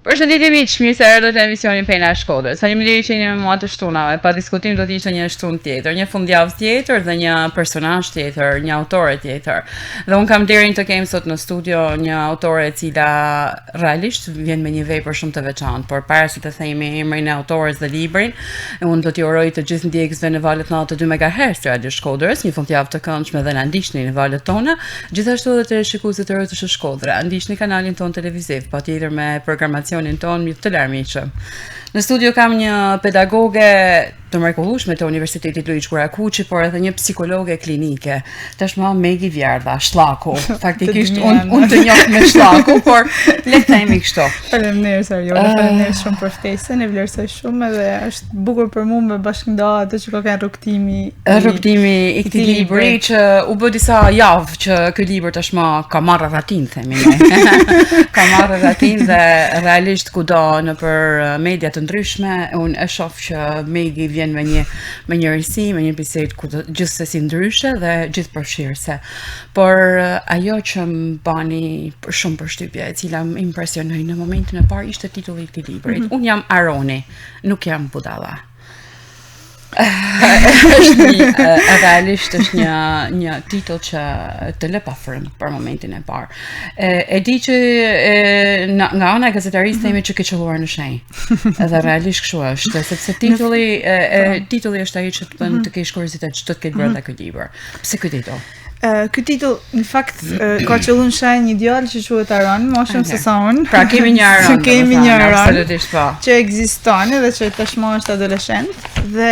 Përshëndetje miq, mirë se erdhët në emisionin Pena e Shkodrës. Faleminderit që jeni me mua të shtunave. Pa diskutim do të ishte një shtunë tjetër, një fundjavë tjetër dhe një personazh tjetër, një autore tjetër. Dhe un kam nderin të kem sot në studio një autore e cila realisht vjen me një vepër shumë të veçantë, por para se të themi emrin e autores dhe librin, un do t'ju uroj të gjithë ndjekësve në valët 92 MHz të Radio Shkodrës, një fundjavë të këndshme dhe na ndiqni në valët tona, gjithashtu edhe të shikuesit të Rrëtës së Shkodra, ndiqni kanalin ton televiziv, patjetër me programacionin ton të larmishëm. Në studio kam një pedagoge të mrekullueshme të Universitetit Luiç Kurakuqi, por edhe një psikologe klinike. Tashmë Megi Vjardha, Shllaku. Faktikisht unë të njoh me Shllaku, por le të themi kështu. Faleminderit Ariola, faleminderit shumë për ftesën, e vlerësoj shumë dhe është bukur për mua me bashkëndahet atë që ka qenë rrugtimi i këtij libri që u bë disa javë që ky libër tashmë ka marrë rratin, themi ne. Ka marrë rratin dhe realisht kudo nëpër media të ndryshme unë e shoh që Megi vjen me një risi, me një bisedë gjithsesi ndryshe dhe gjithëpërfshirëse. Por ajo që më bani shumë përshtypje, e cila më impresionoi në momentin e parë ishte titulli i këtij libri. Unë jam Aroni, nuk jam budalla. Realisht është një titull që të lë pa frymë për momentin e parë. E di që nga ana e gazetarisë themi që ke qelluar në shenjë. Edhe realisht kështu është, sepse titulli është ai që të bën të kesh kuriozitet ç'do të ketë brenda ky libër. Pse ky titull? Ky titull në fakt ka qelluar në shenjë një djalë që quhet Aron, më shumë se sa unë. Pra kemi një Aron. Kemi një Aron. Absolutisht po. Që ekziston dhe që tashmë është adoleshent. Dhe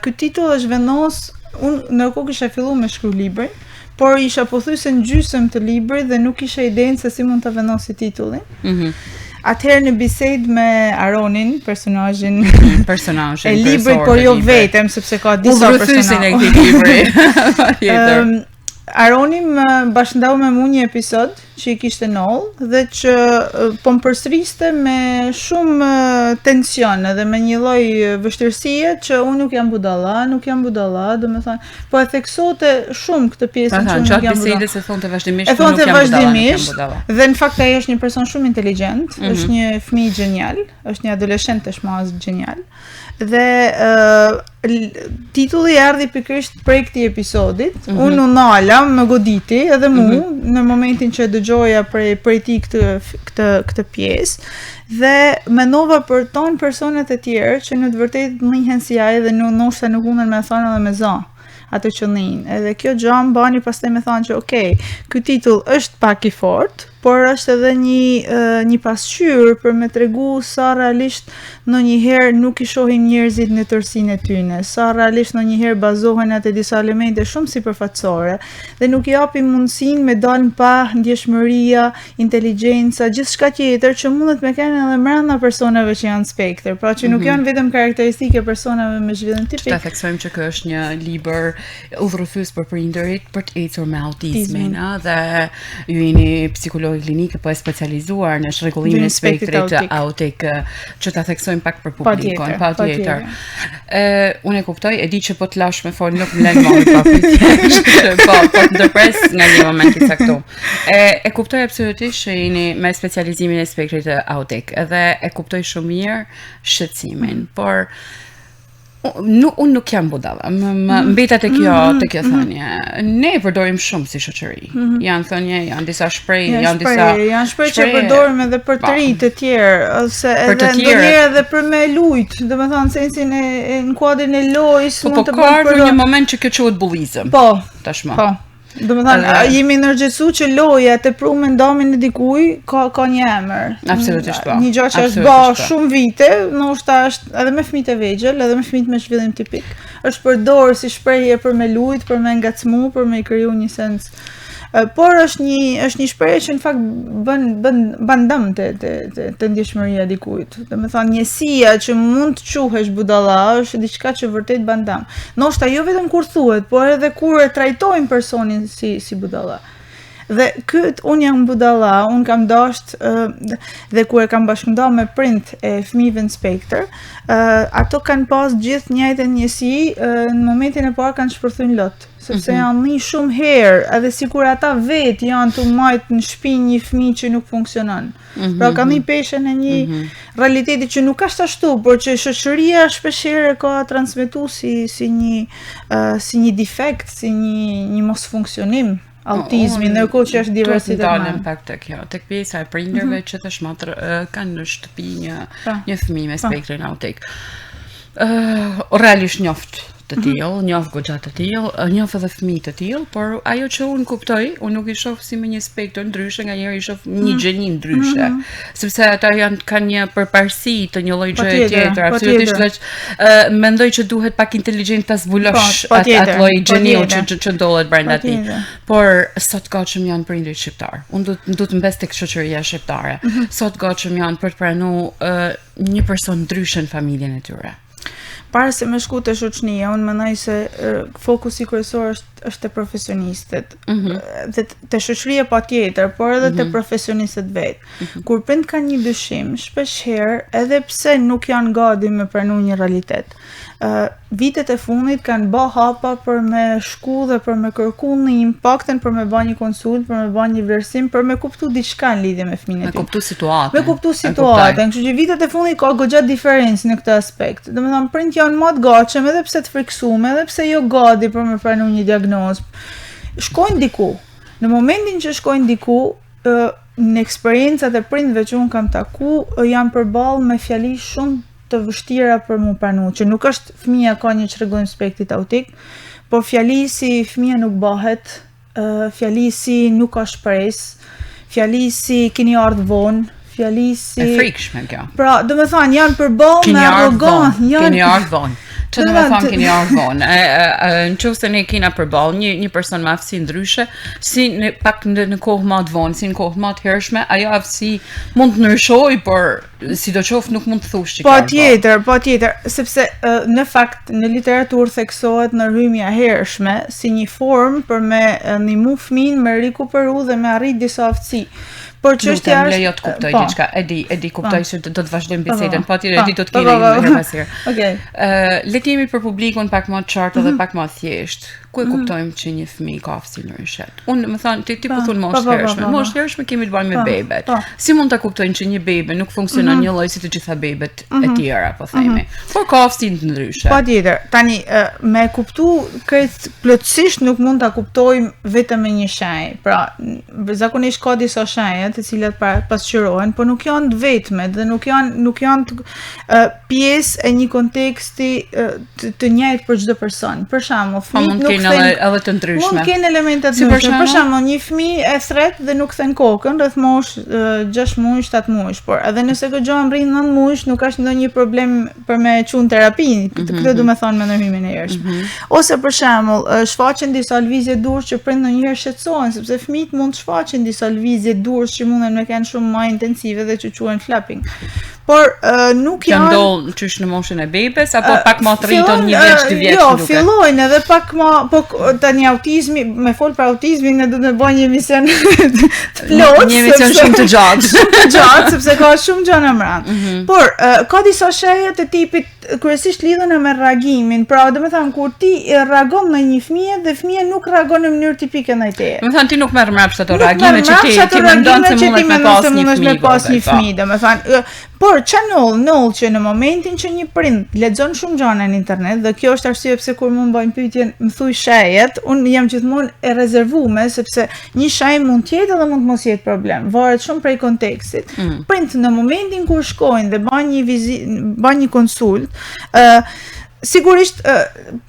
ky titull është vendos, unë ndërkohë kisha filluar me shkruaj librin, por isha pothuajse në gjysmë të librit dhe nuk kisha idenë se si mund ta vendosi titullin. Atëherë në bisedë me Aronin, personazhin e librit, por jo vetëm, sepse ka disa personazhe e këtij libri. Aroni më bashkëndau me mua një episod që i kishte Noll dhe që po më përsëriste me shumë tension edhe me një lloj vështirësie që unë nuk jam budalla, domethënë po e theksonte shumë këtë pjesën që unë nuk jam budalla. Se thonte vazhdimisht nuk jam budalla. Dhe në fakt ai është një person shumë inteligjent, është një fëmijë genial, është një adoleshent tashmë genial. Dhe titulli erdhi pikërisht prej këtij episodit. Unë u nala, më goditi edhe mua në momentin që dëgjoja prej tij këtë pjesë dhe mendova për ton personat e tjerë që në të vërtetë njihen si ai dhe ndoshta nuk munden me thënë edhe me zë atë qëllimin. Edhe kjo gjë më bani pastaj më thonë që okay, ky titull është pak i fortë, por është edhe një pasqyrë për me tregu sa realisht ndonjëherë nuk i shohin njerëzit në tërësinë e tyre, sa realisht ndonjëherë bazohen atë disa elemente shumë sipërfaqësore dhe nuk i japin mundësinë me dalë pa ndjeshmëria, inteligjenca, gjithçka tjetër që mundet me kenë edhe brenda personave që janë spektër, pra që nuk janë vetëm karakteristike personave me zhvillim tipik. Ta theksojmë që ky është një libër udhërrofyes për prindërit për të ecur me autizmin, dhe ju jeni psikolog klinike po e specializuar në rregullimin e spektrit autik, që ta theksojmë pak për publikun, patjetër. Unë e kuptoj, e di që po të lash me fol nuk më lën më pa pyetje. Po të ndërpres nga një moment i caktuar. E kuptoj absolutisht që jeni me specializimin e spektrit autik, edhe e kuptoj shumë mirë shqetësimin, por unë nuk jam budalla, mbeta të kjo thënie. Ne e përdorim shumë si shoqëri. Janë thënie, janë disa shprehje, janë shprehje që përdorim edhe për të rinj të tjerë, ose edhe ndonjëherë edhe për me lut, domethënë sensin në kuadrin e lojës mund të bëhet për një moment që kjo quhet bullizëm. Po, tashmë. Po. Domethënë jemi ndërgjegjësuar që loja te prumë ndamin e dikuj ka një emër. Absolutisht po. Një gjë që është bërë shumë vite, ndoshta është edhe me fëmijët e vegjël, edhe me fëmijët me zhvillim tipik, është përdorur si shprehje për me lut, për me ngacmu, për me kriju një sens. Por është një shprehje që në fakt bën dëm te ndjeshmëria e dikujt. Domethënë njësia që mund të quhesh budalla është diçka që vërtet bën dëm. Ndoshta jo vetëm kur thuhet, por edhe kur e trajtojnë personin si budalla. Dhe unë jam budalla, unë kam dasht dhe kur e kam bashkëndar me prind e fëmijëve në spektër, ato kanë pas gjithë njëjtën njësi, në momentin e parë kanë shpërthyer lot. sepse janë një shumë herë, edhe sikur ata vetë janë të majtë në shtëpi një fëmijë që nuk funksionon. Pra ka një peshën e një realiteti që nuk është ashtu, por që shoqëria shpeshherë ka transmetuar si një defekt, si një mos funksionim. Autizmi, ndërkohë që është diversitet më. Dalëm pak tek kjo, tek pjesa e prindërve që tash kanë në shtëpi një fëmijë me spektrin autik. Realisht njoft të tillë, njoft goxha të tillë, njoft edhe fëmijë të tillë, por ajo që unë kuptoj, unë nuk i shoh si me një spektër ndryshe, nganjëherë i shoh një gjeni ndryshe, sepse ata kanë një përparësi të një lloji gjëje tjetër, absolutisht mendoj që duhet pak inteligjent ta zbulosh atë lloj gjeniu që ndodhet brenda tij. Por sot gatshëm janë prindërit shqiptar. Unë do të mbes tek shoqëria shqiptare. Sot gatshëm janë për të pranuar një person ndryshe në familjen e tyre. Para se me shku të shoqënia, unë mendoj se fokusi kryesor është te profesionistët. Dhe te shoqëria patjetër, por edhe te profesionistët vetë. Kur prind kanë një dyshim, shpeshherë, edhe pse nuk janë gati me pranu një realitet, vitet e fundit kanë bë hapa për me shku dhe për me kërku një impaktin, për me bë një konsult, për me bë një vlerësim, për me kuptu diçka në lidhje me fëmijën e tij. Me kuptu situatën. Kështu që vitet e fundit ka goxha diferencë në këtë aspekt. Domethënë prind janë më të gatshëm edhe pse të friksuar, edhe pse jo gati për me pranuar një diagnozë. Shkojnë diku. Në momentin që shkojnë diku, në eksperiencat e prindve që unë kam taku, janë përballë me fjali shumë të vështira për mu pranu, që nuk është fëmija ka një çrregullim spektrit autik, por fjali si fëmija nuk bëhet, fjali si nuk ka shpresë, fjali si keni ardhur vonë, fjali si e frikshme kjo. Pra, domethënë janë përballë me arrogancë, keni ardhur vonë. Që do me thonë keni ardhur vonë. Në qoftë se ne kena përballë një person me aftësi ndryshe, si pak në kohë më të vonë, si në kohë më të hershme, ajo aftësi mund të ndryshojë, por sidoqoftë nuk mund të thush që patjetër, sepse në fakt në literaturë theksohet ndërhyrja hershme si një formë për me ndihmu fëmin me rikuperu dhe me arrit disa aftësi. Por çështja është lejo të kuptoj diçka. Edi kuptoj se do të vazhdojmë bisedën, patjetër Edi do të kemi më pas herë. Okej. Le të jemi për publikun pak më të qartë dhe pak më thjesht. Ku e kuptojmë që një fëmijë ka aftësi ndryshe? Unë më thon ti po thon moshë hershme. Moshë hershme kemi të bëjmë me bebet. Si mund ta kuptojnë që një bebe nuk funksionon një lloj si të gjitha bebet e tjera, po themi. Por ka aftësi të ndryshe. Patjetër. Tani me kuptu këtë plotësisht nuk mund ta kuptojmë vetëm me një shenjë. Pra, zakonisht ka disa shenja të cilat pasqyrohen, por nuk janë të vetme dhe nuk janë pjesë e një konteksti të njëjtë për çdo person. Për shembull, fëmijët nuk edhe të ndryshme. Mund të kenë elemente të ndryshme. Për shembull, një fëmijë e thret dhe nuk thën kokën rreth moshë 6 muaj, 7 muaj, por edhe nëse goxha mbrin 9 muaj, nuk ka ndonjë problem për me çun terapi. Këtë do të thonë me ndërhyjmën e hershme. Ose për shembull, shfaqen disa lëvizje durrës që prind ndonjëherë shqetësohen, sepse fëmijët mund të shfaqen disa lëvizje durrës që munden me kanë shumë më intensive dhe që quhen flapping. Por nuk janë ndodh qysh në moshën e bebes apo pak më të rritur 1 vjeç 2 vjeç duket. Jo, fillojnë edhe pak më, po tani autizmi, me fol për autizmin ne do të bëjmë një emision të plotë, një emision shumë të gjatë. Shumë të gjatë sepse ka shumë gjëra mbrapa. Por ka disa shenja të tipit kryesisht lidhen me reagimin. Pra, domethënë kur ti reagon në një fëmijë dhe fëmia nuk reagon në mënyrë tipike ndaj teje. Domethënë ti nuk merr mbrapsht ato reagime që ti mendon se mund të pas një fëmijë, domethënë. Por çanol që në momentin që një prind lexon shumë gjëra në internet dhe kjo është arsye pse kur më bëjnë pyetjen më thuj shejet, unë jam gjithmonë e rezervuar sepse një shenjë mund të jetë dhe mund të mos jetë problem, varet shumë prej kontekstit. Prind në momentin kur shkojnë dhe bën një konsult, sigurisht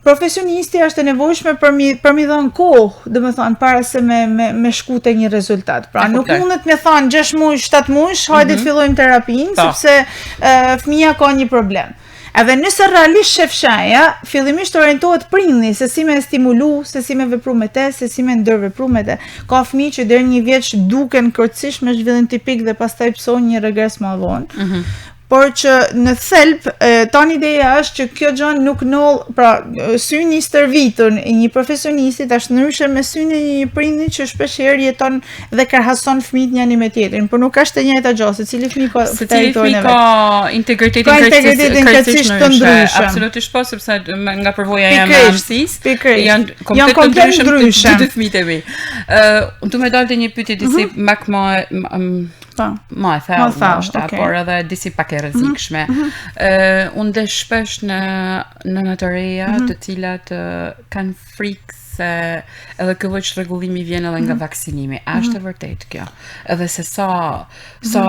profesionisti është e nevojshme për mi dhënë kohë, domethënë para se me shku te një rezultat. Pra nuk mundet me thënë 6 muaj, 7 muaj, hajde të fillojmë terapinë sepse fëmia ka një problem. Edhe nëse realisht shef shenja, fillimisht orientohet prindi se si me stimulu, se si me vepru me te, se si me ndërvepru me te. Ka fëmijë që deri 1 vjeç duken kërcësisht me zhvillim tipik dhe pastaj psojnë një regres më vonë. por që në thelb tani ideja është që kjo gjë nuk noll, pra syni i stërvitur i një profesionistit është ndryshe me syni i një prindi që shpeshherë jeton dhe krahason fëmijët njëri me tjetrin, por nuk është e njëjta gjë, secili fëmijë ka territorin e vet. Ka integritetin krejtësisht të ndryshëm. Absolutisht po, sepse nga përvoja jam e amësisë, janë komplet ndryshëm të fëmijët e mi. Unë du me dalë të një pyetje disi mak ma e thellë, por edhe disi pak e rrezikshme. Unë dhe shpesh në nëna të reja të cilat kanë frikë se edhe ky lloj rregullimi vjen edhe nga vaksinimi. A është e vërtet kjo? Edhe se sa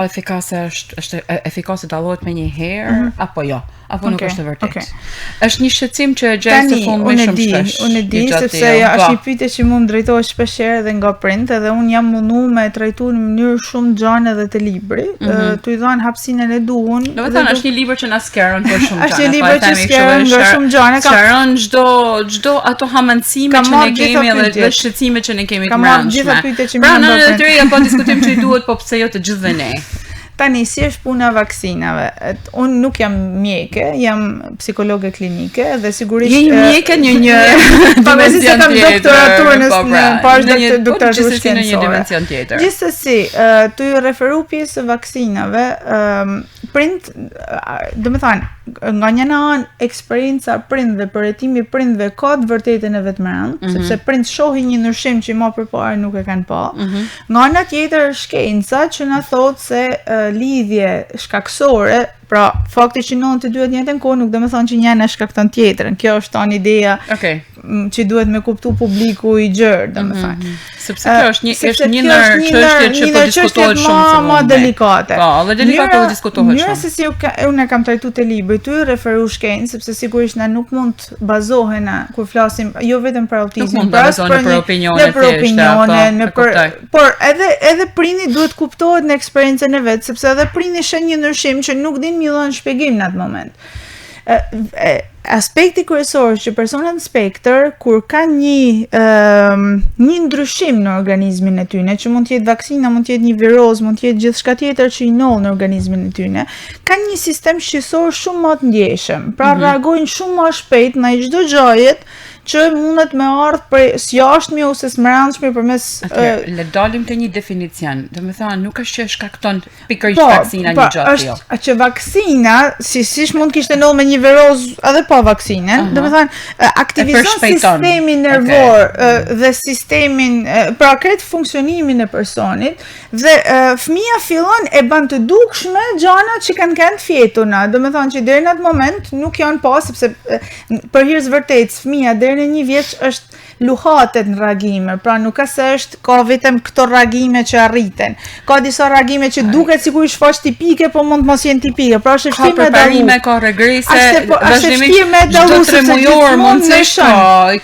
efikase është efikase dallohet me një herë apo jo? Apo nuk është e vërtet? Është një shqetësim që e gjej së fundmi shumë shpesh. Unë e di sepse është një pyetje që mund drejtohesh shpeshherë edhe nga prind, edhe unë jam munduar me trajtuar në mënyrë shumë gjane edhe të libri, tu i dhën hapësinën e duhur. Do të thënë është një libër që na skeron për shumë gjane. Është një libër që skeron nga shumë gjane. Skeron çdo ato hamendësime që ne kemi edhe shqetësimet që ne kemi të brendshme. Pra në të reja po diskutojmë që i duhet, po pse jo të gjithëve ne. Tani, si është puna vaksinave? Unë nuk jam mjeke, jam psikologe klinike dhe sigurisht... Je një mjeke një dimension tjetër. Kam doktoraturën në pashtë doktoraturë shkencore. Në një dimension tjetër. Gjithsesi, të ju referu pjesë vaksinave, prind, do me thanë, nga njëna anë eksperienca prindve, përjetimi prindve ka të vërtetën e vetë më rëndë, sepse prind shohin një ndryshim që ma përpara nuk e kanë pa. Nga ana tjetër shkenca që na thotë se lidhje shkaksore, pra fakti që nënë të duhet njëtën kohë nuk do me thonë që njëna shkakton tjetërën. Kjo është tanë ideja që duhet me kuptu publiku i gjërë, do me thonë. Sepse kjo është një nërë çështje që po diskutohet shumë së ma delikate. Po, dhe delikate po diskutohet shumë. Njëra se si unë e kam trajtu të libri, tu i referu shkenë, sepse sigurisht na nuk mund bazohena kur flasim, jo vetëm për autizmin, për opinione, por edhe prindi duhet kuptohet në eksperiencën e vetë, sepse edhe prindi shen një ndryshim që nuk din mi dhënë shpjegim në atë moment. Aspekti kryesor që personat në spektër, kur ka një ndryshim në organizmin e tyne, që mund t'jetë vaksina, mund t'jetë një viroz, mund t'jetë gjithçka tjetër që i noll në organizmin e tyne, ka një sistem shqisor shumë më të ndjeshëm. Pra reagojnë shumë më shpejt në çdo gjajet që mundet me ardhë për jashtëmi ose smërandshmi përmes... Le dalim të një definicion, dhe me thënë, nuk është që shkakton pikërisht vaksina një gjatë jo. Po, është që vaksina, si mund kishte ndodhur me një viroz edhe pa vaksinën, dhe me thënë, aktivizon sistemin nervor dhe sistemin, pra kretë funksionimin e personit, dhe fëmia fillon e ban të dukshme gjana që kanë të fjetuna, dhe me thënë që deri në atë moment nuk janë pa, sepse për hirës vërtet, fëmia deri në një vjeç është luhatet në reagime, pra nuk ka vetëm këto reagime që arriten. Ka disa reagime që duket sikur i shfaq tipike, po mund të mos jenë tipike. Pra është vështirë me dallu. Ka regrese, vazhdimisht çdo 3 muajor mundësisht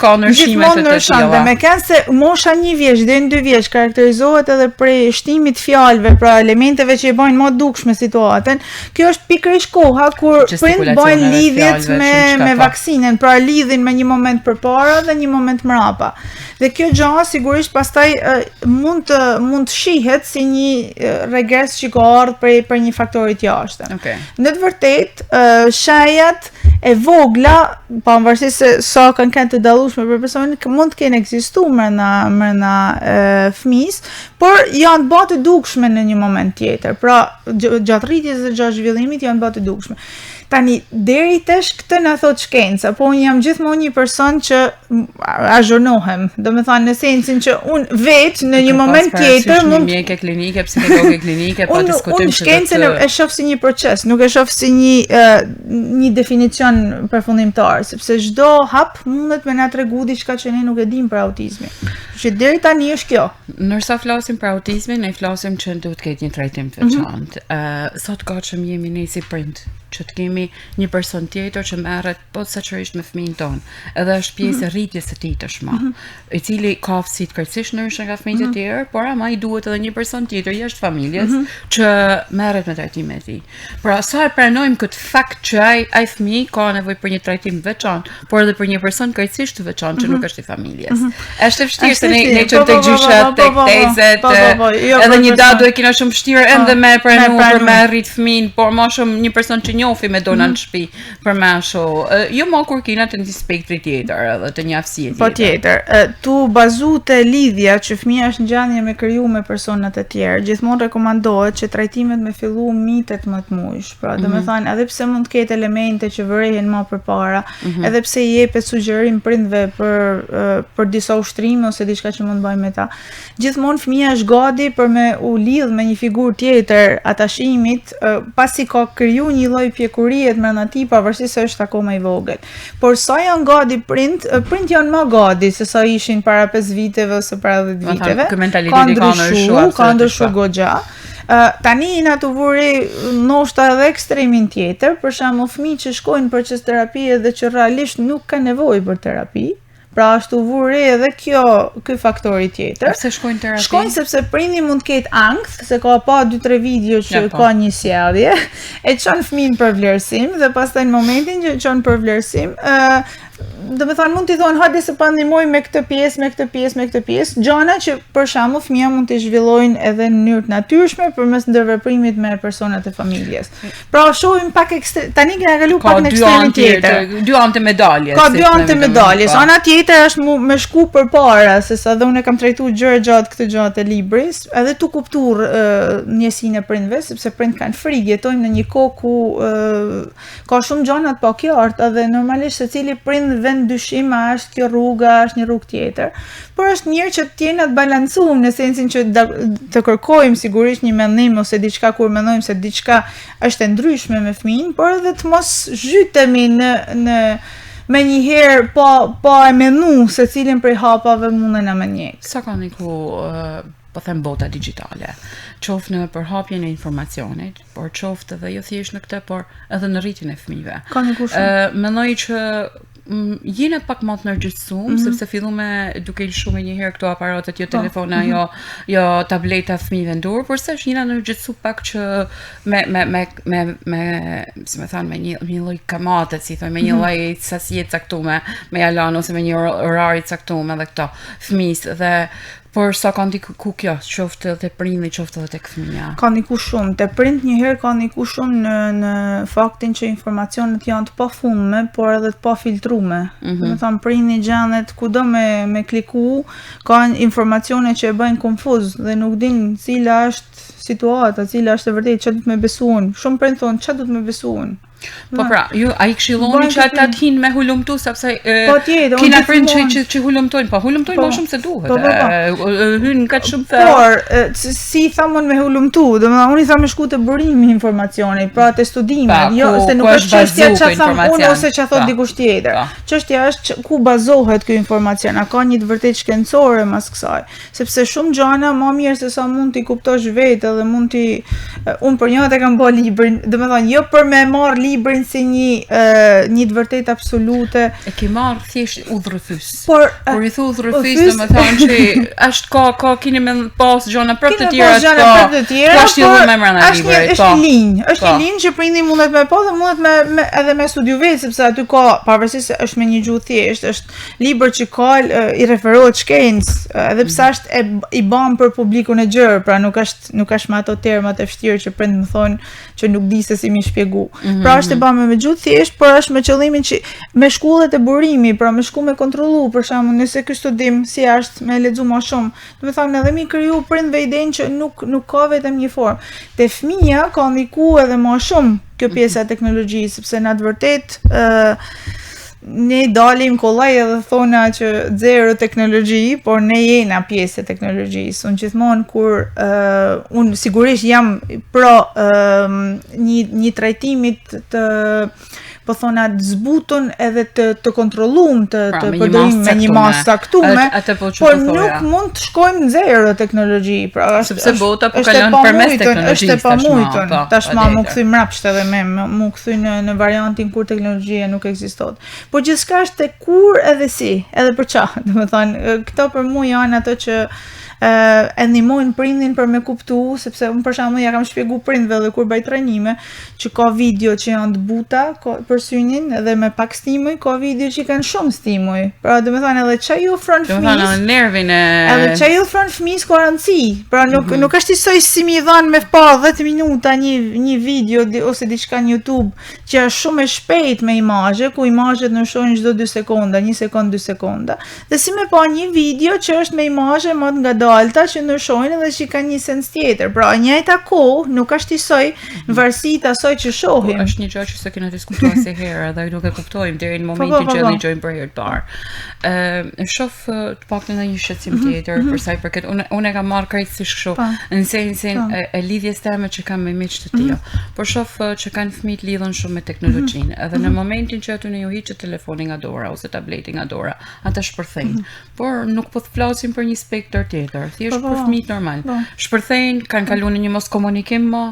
ka ndryshime të tilla. Dhe me kanë se mosha 1 vjeç deri në 2 vjeç karakterizohet edhe prej shtimit fjalëve, pra elementeve që i bëjnë më dukshme situatën. Kjo është pikërisht koha kur prind bëjnë lidhjet me vaksinën, pra lidhin me një moment përpara dhe një moment më dhe kjo gjë sigurisht pastaj mund të shihet si një regres që ka ardhur për një faktori të jashtëm. Në të vërtetë, shajat e vogla, pavarësisht se sa kanë të dallueshme për personin, mund të kenë ekzistuar brenda fëmijës, por janë bërë të dukshme në një moment tjetër. Pra, gjatë rritjes dhe gjatë zhvillimit janë bërë të dukshme. Tani, deri tesh këtë na thot shkenca, po unë jam gjithmonë një person që azhurnohem. Do me thënë në sensin që unë vetë në një moment tjetër mund mjeke klinike, psikologe klinike, po diskutojmë unë shkencën e shoh si një proces, nuk e shoh si një definicion përfundimtar, sepse çdo hap mundet me na tregu diçka që ne nuk e dimë për autizmin. Që deri tani është kjo. Nërsa flasim për autizmin, ne flasim që duhet të ketë një trajtim të veçantë. Sot gatshëm jemi ne si prind që të kemi një person tjetër që merret posaçërisht me fëmijën tonë, edhe është pjesë e rritjes së tij tashmë, i cili ka aftësitë krejtësisht ndryshe nga fëmijët e tjerë, por ama i duhet edhe një person tjetër jashtë familjes që merret me trajtimin e tij. Pra sa e pranojmë këtë fakt që ai fëmijë ka nevojë për një trajtim të veçantë, por edhe për një person krejtësisht të veçantë që nuk është i familjes. Është e vështirë se ne çon tek gjyshat, tek tezet. Edhe një datë do e kena shumë vështirë ende me pranu për me arrit fëmin, por më shumë një person që njofi me dona në shtëpi për më ashtu. Jo më kur kena të një spektri tjetër edhe të një aftësie tjetër. Patjetër. Tu bazu të lidhja që fëmia është në gjendje me kriju me personat e tjerë, gjithmonë rekomandohet që trajtimet me fillu mitet më të mujsh. Pra, domethënë, edhe pse mund të ketë elemente që vërehen më përpara, edhe pse i jepet sugjerim prindve për disa ushtrime ose diçka që mund të bëjmë me ta. Gjithmonë fëmia është gati për me u lidh me një figurë tjetër atashimit, pasi ka kriju një lloj pjekurie brenda tij pavarësisht se është akoma i vogël. Por sa janë gati prind janë më gati se sa ishin para 5 viteve ose para 10 viteve. Ka ndryshuar goxha. Tani na të vuri ndoshta edhe ekstremin tjetër, për shembull fëmijë që shkojnë për proces terapie dhe që realisht nuk ka nevojë për terapi. Pra ashtu vuri edhe ky faktori tjetër. Pse shkojnë terapi? Shkojnë sepse prindi mund të ketë ankth, se ka pa 2-3 video që ka një sjellje, e çon fëmin për vlerësim dhe pastaj në momentin që çon për vlerësim, do me thonë mund t'i thonë hajde se pa ndihmoj me këtë pjesë, gjana që për shembull fëmia mund t'i zhvillojnë edhe në mënyrë të natyrshme përmes ndërveprimit me personat e familjes. Pra shohim pak tani kena kalu pak në ekstremin tjetër. Dy anë të medaljes. Ka dy anë të medaljes. Ana tjetër është me shku përpara, sesa dhe unë kam trajtuar gjëra gjatë këtë gjatë e librit, edhe tu kuptuar njësinë e prindve, sepse prind kanë frikë, jetojmë në një kohë ku ka shumë gjëra të pakjarta dhe normalisht secili prind vend dyshim a është kjo rruga, është një rrugë tjetër, por është mirë që të jena të balancuar në sensin që të kërkojmë sigurisht një mendim ose diçka kur mendojmë se diçka është e ndryshme me fëmin, por edhe të mos zhytemi në me njëherë pa e menu se cilin prej hapave mundën na me njek. Sa ka po them bota digjitale, qoftë në përhapjen e informacionit, por qoftë edhe jo thjesht në këtë, por edhe në rritjen e fëmijëve. Ka një kushtim. Mendoj që jena pak më të nërgjithësuar, sepse fillume duke lëshuar njëherë këto aparatet, jo telefona, jo tableta fëmijëve në dorë, por se është jena nërgjithësuar pak që me si më thënë, me një lloj kamate, si thonë, me një lloj sasie të caktuar, me jalan ose me një orari të caktuar edhe këto fëmijë dhe por sa ka ndiku kjo, qoftë edhe prindi, qoftë edhe tek fëmia. Ka ndiku shumë, te prind njëherë ka ndiku shumë në faktin që informacionet janë të pafundme, por edhe të pafiltrume. Do të thonë prindi gjendet kudo me kliku, ka informacione që e bëjnë konfuz dhe nuk din cila është situata, cila është e vërtetë, çfarë do të më besuan. Shumë prind thonë çfarë do të më besuan. Po pra, ju ai këshilloni që ata të hinë me hulumtu sepse kina prind që hulumtojnë, po hulumtojnë më shumë se duhet. Hyn kaq shumë të. Por si thamon me hulumtu, domethënë unë i tham me shku të burimi informacioni, pra të studimet, jo se nuk është çështja çfarë tham unë ose çfarë thot dikush tjetër. Çështja është ku bazohet ky informacion, a ka një të vërtetë shkencore mas kësaj, sepse shumë gjëra më mirë se sa mund t'i kuptosh vetë dhe mund t'i unë për një kam bë librin, domethënë jo për me marr librin si një të vërtetë absolute. E ke marr thjesht udhërrëfys. Por i thu udhërrëfys, domethënë që është ka keni me pas gjëra për të tjera, po është një me emra në librit, po. Është një linjë që prindi mundet me pas dhe mundet edhe me studiu vetë, sepse aty ka pavarësisht se është me një gjuhë thjesht, është libër që ka i referohet shkencë, edhe pse është i bën për publikun e gjerë, pra nuk është me ato termat e vështirë që prind më thonë që nuk di se si mi shpjegu. Pra është e bën me gjuhë thjesht, por është me qëllimin që me shkollet e burimi, pra me shku me kontrollu, për shembull, nëse ky studim si është me lexu më shumë. Do të thonë edhe mi kriju prindve idenë që nuk ka vetëm një formë. Te fëmia ka ndikuar edhe më shumë kjo pjesa e teknologjisë, sepse në të vërtetë ne dalim kollaj edhe thona që zero teknologji, por ne jena pjesë e teknologjisë. Unë gjithmonë kur unë sigurisht jam pro një trajtimit të po thona të zbutun edhe të kontrolluar të përdorim me një masë caktuar, por nuk mund të shkojmë në zero teknologji, pra sepse bota po kalon përmes teknologjisë. Është e pamujtur. Tashmë mu kthy mrapsht edhe mu kthy në variantin kur teknologjia nuk ekziston. Po gjithçka është te kur edhe si, edhe për çfarë, domethënë këto për mua janë ato që e ndihmojnë prindin për me kuptu, sepse unë për shembull ja kam shpjegu prindve dhe kur bëj trajnime që ka video që janë të buta për synin edhe me pak stimuj, ka video që kanë shumë stimuj. Pra domethënë edhe çai u ofron fëmijës. Domethënë nervin e Edhe çai u ofron fëmijës garanci. Pra nuk është njësoj si mi dhan me pa 10 minuta një video ose diçka në YouTube që është shumë e shpejt me imazhe, ku imazhet ndryshojnë çdo 2 sekonda, 1 sekondë, 2 sekonda. Dhe si me pa një video që është me imazhe më të ngadalta që ndryshojnë dhe që kanë një sens tjetër. Pra e njëjta kohë nuk është njësoj në varësi të asaj që shohim. Është një gjë që s'e kena diskutuar se herë dhe nuk e kuptojmë deri në momentin që e dëgjojmë për herë të parë. Shoh të paktën edhe një shqetësim tjetër për sa i përket unë e kam marrë krejtësisht kështu në sensin e lidhjes teme që kam me miq të tillë. Por shoh që kanë fëmijët lidhen shumë me teknologjinë, edhe në momentin që aty në ju hiqet telefoni nga dora ose tableti nga dora, ata shpërthejnë. Por nuk po të flasim për një spektër tjetër, thjesht për fëmijët normal. Shpërthejnë, kanë kaluar në një mos komunikim më,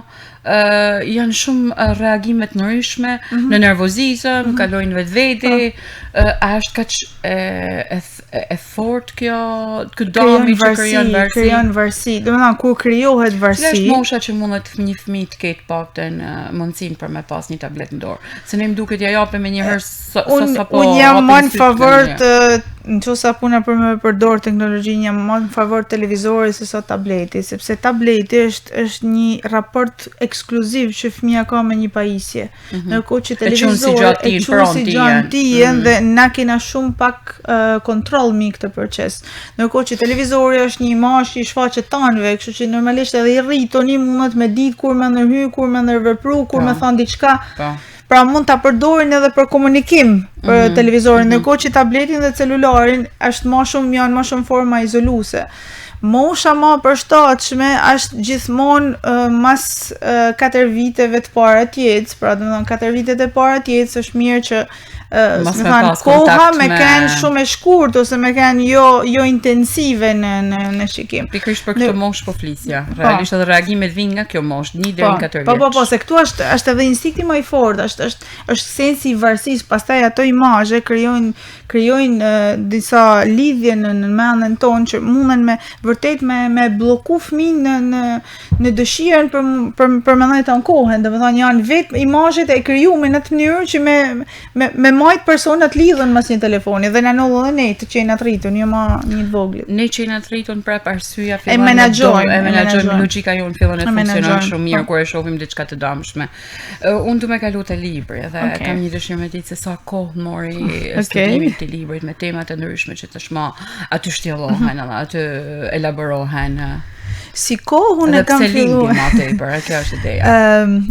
janë shumë reagimet ndryshme, në nervozizëm, kalojnë vetvete, a është kaq e fortë kjo dëmi që krijon varësi. Domethënë kur krijohet varësi. Cila është mosha që mundet një fëmijë të ketë paktën mundësinë për me pas një tablet në dorë? Se ne më duket ja japim me një herë sapo. Unë jam më në favor të nëse puna për me përdor teknologjinë, jam më në favor televizorit se sa tableti, sepse tableti është një raport ekskluziv që fëmia ka me një pajisje. Ndërkohë që televizori e çon si gjantien dhe na kena shumë pak kontroll mbi këtë proces. Ndërkohë që televizori është një imazh që i shfaqet tanëve, kështu që normalisht edhe i rritoni mundet me ditë kur më ndërhy, kur më ndërvepru, kur më thon diçka. Pra mund ta përdorin edhe për komunikim për televizorin, ndërkohë që tabletin dhe celularin janë më shumë forma izoluese. Mosha më e përshtatshme është gjithmonë mas 4 viteve të para të jetës, pra domethënë 4 vitet e para të jetës është mirë që koha me kanë shumë e shkurt ose me kanë jo intensive në shikim. Pikërisht për këtë moshë po flisja. Realisht edhe reagimet vijnë nga kjo moshë, 1 deri në 4 vjeç. Po, se këtu është edhe instinkti më i fortë, është sensi i varësisë, pastaj ato imazhe krijojnë disa lidhje në mendjen tonë që munden me vërtet me blloku fëmin në dëshirën për me ndajtë në kohën, domethënë janë vetë imazhet e krijuar në atë mënyrë që me majt personat lidhen mas një telefoni dhe në nëllë dhe ne të qenë atë rritun, jo ma një të voglit. Ne qenë atë rritun prap arsyeja fillon e menaxhojmë logjika jonë fillon e funksionon shumë mirë kur e shohim diçka të dëmshme. Unë du me kalu te libri dhe kam një dëshirë me ditë se sa kohë mori studimit të librit me temat të ndryshme që tashmë aty shtjellohen edhe aty elaborohen. Si kohë unë kam filluar. Kjo është ideja.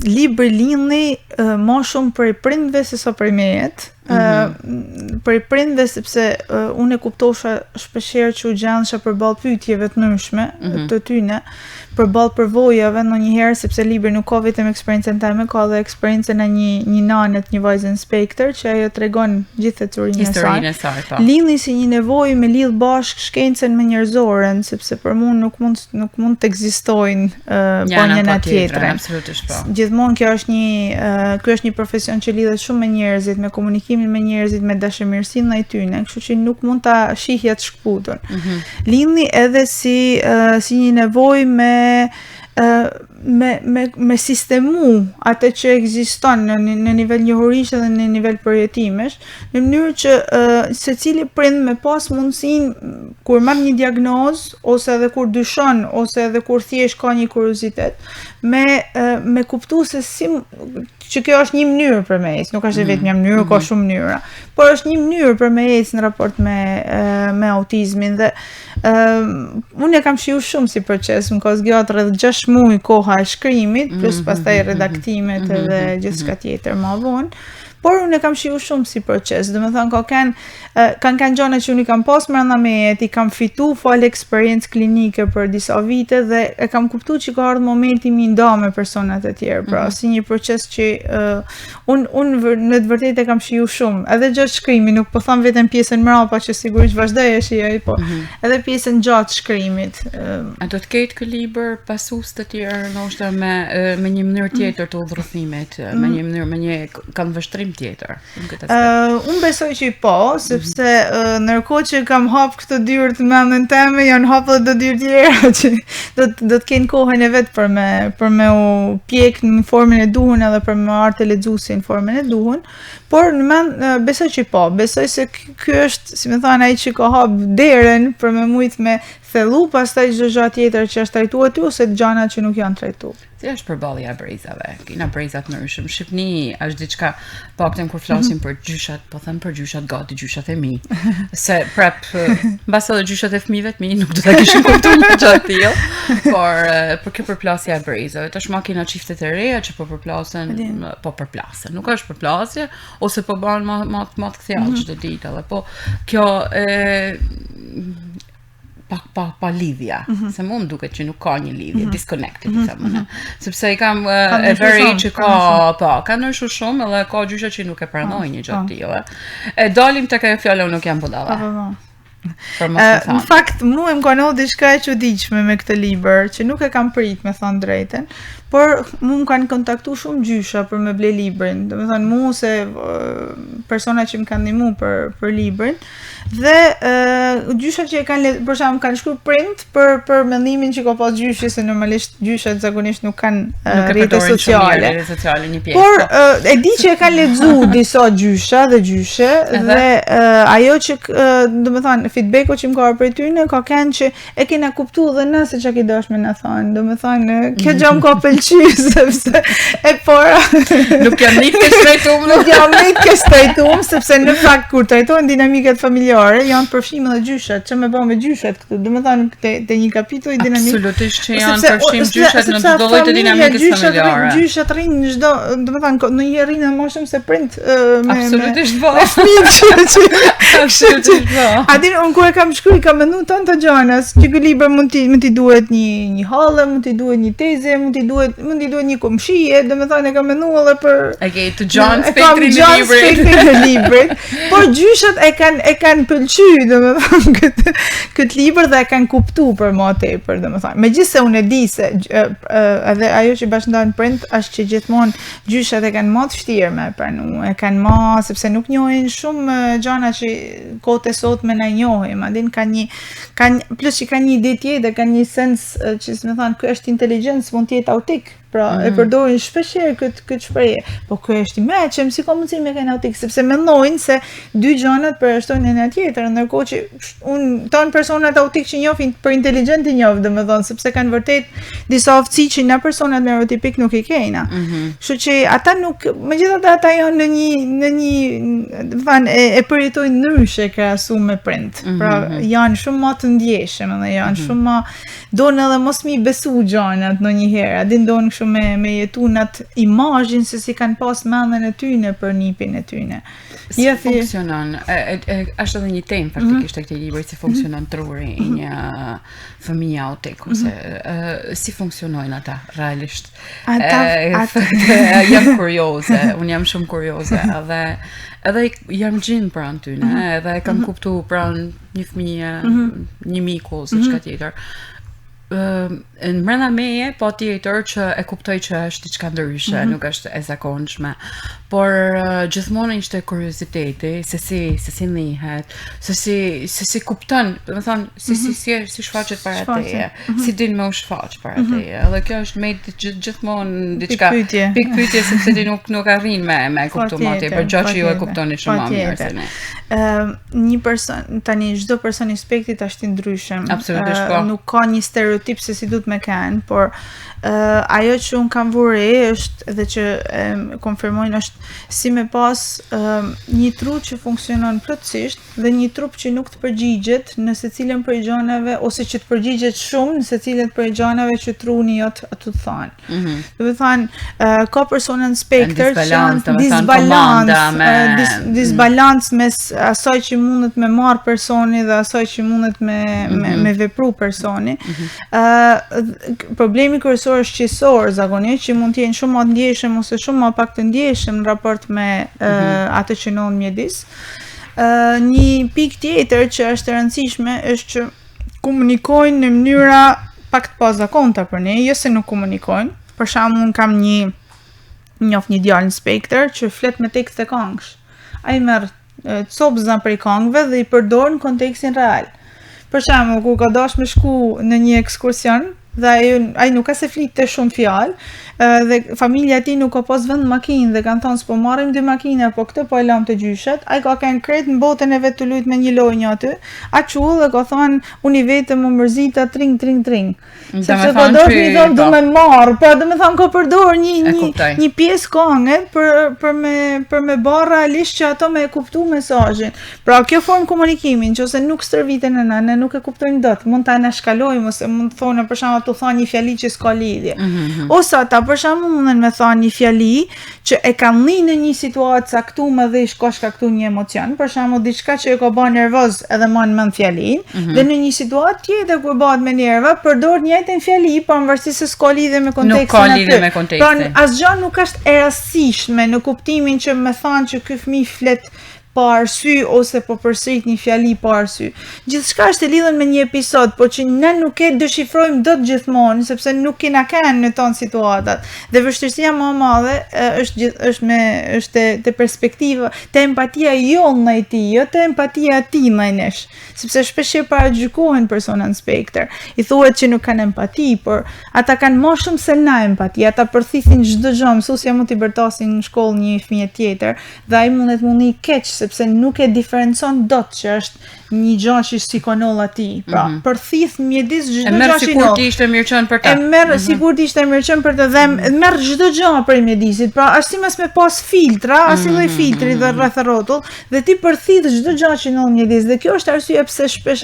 Libri lindhi më shumë për prindve se sa për mejet. Për prindve sepse unë e kuptosha shpeshherë që u gjendesha përballë pyetjeve të ndryshme të tyne, përballë përvojave ndonjëherë sepse libri nuk ka vetëm eksperiencën time, ka edhe eksperiencën e një nane të një vajze inspektor që ajo tregon gjithë historinë e saj. Lindhi si një nevojë me lidh bashkë shkencën me njerëzoren, sepse për mua nuk mund të ekzistojnë pa njëna tjetrën. Gjithmonë kjo është një profesion që lidhet shumë me njerëzit, me komunikimin me njerëzit, me dashamirësinë ndaj tyre, kështu që nuk mund ta shihja të shkputun. Lindhi edhe si një nevojë me sistemu atë që ekziston në nivel njohurish dhe në nivel përjetimesh, në mënyrë që secili prind me pas mundësinë kur marr një diagnozë ose edhe kur dyshon ose edhe kur thjesht ka një kuriozitet, me kuptu se si që kjo është një mënyrë për me ecë, nuk është vetëm një mënyrë, ka shumë mënyra, por është një mënyrë për me ecë në raport me autizmin dhe unë e kam shiu shumë si proces, më ka zgjat rreth 6 muaj koha e shkrimit, plus pastaj redaktimet edhe gjithçka tjetër më vonë. Por unë e kam shiu shumë si proces, domethënë kanë gjëra që unë i kam pas brenda meje, i kam fitu fal eksperiencë klinike për disa vite dhe e kam kuptuar që ka ardhur momenti mi nda me personat e tjerë, pra si një proces që unë në të vërtetë e kam shiu shumë, edhe gjatë shkrimit, nuk po them vetëm pjesën mbrapa që sigurisht vazhdoj e shijoj, po edhe pjesën gjatë shkrimit. A do të ketë ky libër pasues të tjerë ndoshta me një mënyrë tjetër të udhëtimit, me një mënyrë, me një kanë vështrim ndryshim tjetër në këtë aspekt? Unë besoj që po, sepse ndërkohë që kam hap këto dyrë të mendën teme, janë hapë dhe dyrë tjera që do të kenë kohën e vet për me u pjek në formën e duhur edhe për me arte lexuesi në formën e duhur. Por në mend besoj që po, besoj se ky është, si më thënë, ai që ka hap derën për me mujt me thellu pastaj çdo gjë tjetër që është trajtuar aty ose gjëra që nuk janë trajtuar. Si është përballja e brezave? Kina breza të ndryshëm. Shqipni është diçka, paktën kur flasim për gjyshat, po them për gjyshat gati, gjyshat e mi. Se prep, mbas edhe gjyshat e fëmijëve të mi nuk do ta kishin kuptuar një gjë të tillë. Por kjo përplasja e brezave, tash makina çiftet e reja që po përplasen, nuk është përplasje ose po bën më të kthjellë çdo ditë, edhe po kjo pa lidhja, se mu më duket që nuk ka një lidhje, disconnected, sepse I kam e veri që ka ndryshu shumë, edhe ka gjysha që nuk e pranoj një gjë të tillë. E dalim tek ajo fjala nuk jam budalla. Në fakt, mu më ka ndodhur diçka e çuditshme me këtë libër, që nuk e kam prit, me thënë drejtën, por mu më kanë kontaktu shumë gjysha për me ble librin, do me thënë mu se persona që më kanë ndihmu për librin, dhe gjyshat që e kanë për shembull kanë shkruar print për mendimin që ka pas gjyshi se normalisht gjyshat zakonisht nuk kanë rrjete sociale një pjesë. Por e di që e kanë lexuar disa gjysha dhe gjyshe dhe ajo që do të thënë feedbacku që më ka prej tyre ka qenë që e kena kuptuar dhe na se çka që dosh me na thonë. Do të thënë kjo gjë më ka pëlqyer sepse e para nuk jam nik të shtrejtum, nuk jam nik të shtrejtum sepse në fakt kur trajtohen dinamikat familjare janë përfshim edhe gjyshat, që me bë me gjyshat këtu, do të thënë te një kapitull I dinamik. Absolutisht që janë përfshim gjyshat në çdo lloj të dinamikës familjare. Gjyshat rrinë në çdo, do të thënë në një rrinë më shumë se print Absolutisht po. Absolutisht po. A din unë kur e kam shkruar kam menduar tanto gjëra, që ky libër mund t'i duhet një hallë, mund t'i duhet një teze, mund t'i duhet një komshije, do të thënë e kam menduar edhe për të John spektrin e librit. Por gjyshat e kanë pëlqyer, domethënë këtë libër dhe e kanë kuptuar për më tepër, domethënë. Megjithëse unë e di se edhe ajo që bashkëndan print është që gjithmonë gjyshat e kanë më të vështirë me pranu, e kanë më sepse nuk njohin shumë gjëra që kohët e sotme na njohim, madje kanë plus që kanë një ide tjetër, kanë një sens që më thënë ky është inteligjencë, mund të jetë autik. Pra, e përdorin shpeshherë këtë shprehje. Po ky është I mëshëm, si ka mundësi me kanë autik, sepse mendojnë se dy gjanat përjashtojnë njëra tjetrën, ndërkohë që ton personat autik që njohin për inteligjent I njoh, domethënë, sepse kanë vërtet disa aftësi që na personat neurotipik nuk I kejna. Kështu që ata nuk, megjithatë ata janë në një van e përjetojnë ndryshe krahasuar me print. Pra, janë shumë më të ndjeshëm dhe janë shumë më donë edhe mos mi besu gjanat ndonjëherë, a din donë me jetu në atë imazhin se si kanë pas mendjen e tyne për nipin e tyne. Si funksionon, është edhe një temë faktikisht e këtij libri, si funksionon truri I një fëmijë autik, ose si funksionojnë ata realisht. Jam kurioze, unë jam shumë kurioze, edhe jam gjinë pranë tyne, edhe e kam kuptuar pranë një fëmijë, një miku ose çka tjetër. Në brenda meje, po tjetër që e kuptoj që është diçka ndryshe, nuk është e zakonshme, por gjithmonë ishte kurioziteti se si njihet, se si kupton, do të thonë, si shfaqet para teje, si din me u shfaq para teje. Edhe kjo është me gjithmonë diçka pikpyetje sepse ti nuk arrin me kuptuar më tepër, gjë që ju e kuptoni shumë më mirë se ne. Një person, tani çdo person I spektit është I ndryshëm. Absolutisht po. Nuk ka një stereotip se si duhet me kanë, por ajo që unë kam vure është dhe që konfirmojnë është si me pas një trup që funksionon plotësisht dhe një trup që nuk të përgjigjet në secilën prej gjanave ose që të përgjigjet shumë në secilën prej gjanave që truni jot ato të thonë. Do të thonë ka persona në spektër që janë disbalans mes asaj që mundet me marr personi dhe asaj që mundet me vepru personi. Problemi kryesor është qësor, zakonisht, që mund të jenë shumë më të ndjeshëm ose shumë më pak të ndjeshëm në raport me atë që nën mjedis. Një pikë tjetër që është e rëndësishme është që komunikojnë në mënyra pak të pazakonta për ne, jo se nuk komunikojnë. Për shembull, unë kam një njoh një djalë inspektor që flet me tekste këngësh. Ai merr copëza prej këngëve dhe i përdor në kontekstin real. Për shembull, kur ka dashur me shku në një ekskursion, dhe ai nuk ka se flitte shumë fjalë, dhe familja e tij nuk ka pas vend makinë dhe kanë thënë s'po marrim 2 makina, po këtë po e lam të gjyshet. Ai ka kanë kret në botën e vet të lut me një lojë aty. A çull dhe ka thënë unë vetëm më mërzita tring tring tring. Sepse ka dorë i thon do më marr, po do të thon ka përdor një pjesë këngë për me barr realisht që ato me e kuptu mesazhin. Pra kjo formë komunikimi, nëse nuk stërviten në ne nuk e kuptojmë dot. Mund ta anashkalojmë ose mund të thonë për shembull të thonë një fjali që s'ka lidhje. Ose ata për shembull mundën me thonë një fjali që e kanë dhënë në një situatë caktuar dhe i ka shkaktuar një emocion, për shembull diçka që e ka bërë nervoz edhe mban mend fjalinë, dhe në një situatë tjetër kur bëhet me nerva përdor një njëjtën fjali, pavarësisht se s'ka lidhje me kontekstin aty. Nuk ka lidhje me kontekstin. Pra asgjë nuk është e rastësishme në kuptimin që më thonë që ky fëmijë flet pa arsye ose po përsërit një fjali pa arsye. Gjithçka është e lidhur me një episod, por që ne nuk e dëshifrojmë dot gjithmonë, sepse nuk kena kanë në ton situatat. Dhe vështirësia më e madhe është te perspektiva, te empatia jonë ndaj tij, jo te empatia e tij ndaj nesh. Sepse shpesh paragjykohen persona inspektor. I thuhet që nuk kanë empati, por ata kanë më shumë se na empati. Ata përthithin çdo gjë, mësuesja mund t'i bërtasin në shkollë një fëmijë tjetër, dhe ai mundet mundi keq sepse nuk e diferencon dot që është një gjë që sikonoll atij. Pra, përthith mjedis çdo gjë që merr sikur ti ishte mirëqen për ta. E merr sikur ti ishte mirëqen për të dhe merr çdo gjë prej mjedisit. Pra, është si mes me pas filtra, asnjë lloj filtri dhe rreth rrotull, dhe ti përthith çdo gjë që në mjedis. Dhe kjo është arsye pse shpesh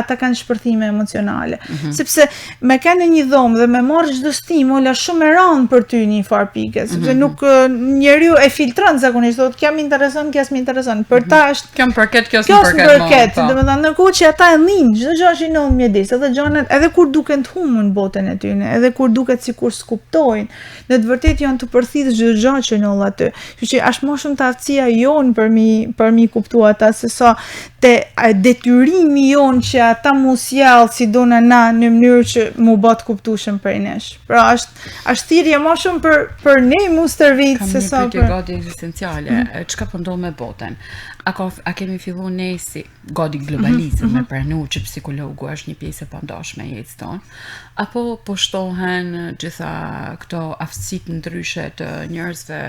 ata kanë shpërthime emocionale. Sepse me kanë një dhomë dhe me marr çdo stimul është shumë e rëndë për ty një farë pike, sepse nuk njeriu e filtron zakonisht, thotë kjo më intereson, kjo s'më intereson. Për ta është kjo më përket, kjo s'më përket. Domethënë ndërkohë që ata e ndin çdo gjë që në mjedis, edhe gjanat, edhe kur duken të humbur në botën e tyre, edhe kur duket sikur s'kuptojnë, në të vërtetë janë të përthithë çdo gjë që në aty. Kështu që është më shumë të aftësia jon për mi kuptuar ata se sa te detyrimi jon që ata mos sjell si dona na në mënyrë që mu bë të kuptueshëm për nesh. Pra është thirrje më shumë për ne mos stërvit se sa për gati ekzistenciale. Çka po ndodh me botën? A kemi filluar ne si gati globalizëm me pranu që psikologu është një pjesë e pandashme e jetës tonë, apo po shtohen gjitha këto aftësitë ndryshe të njerëzve,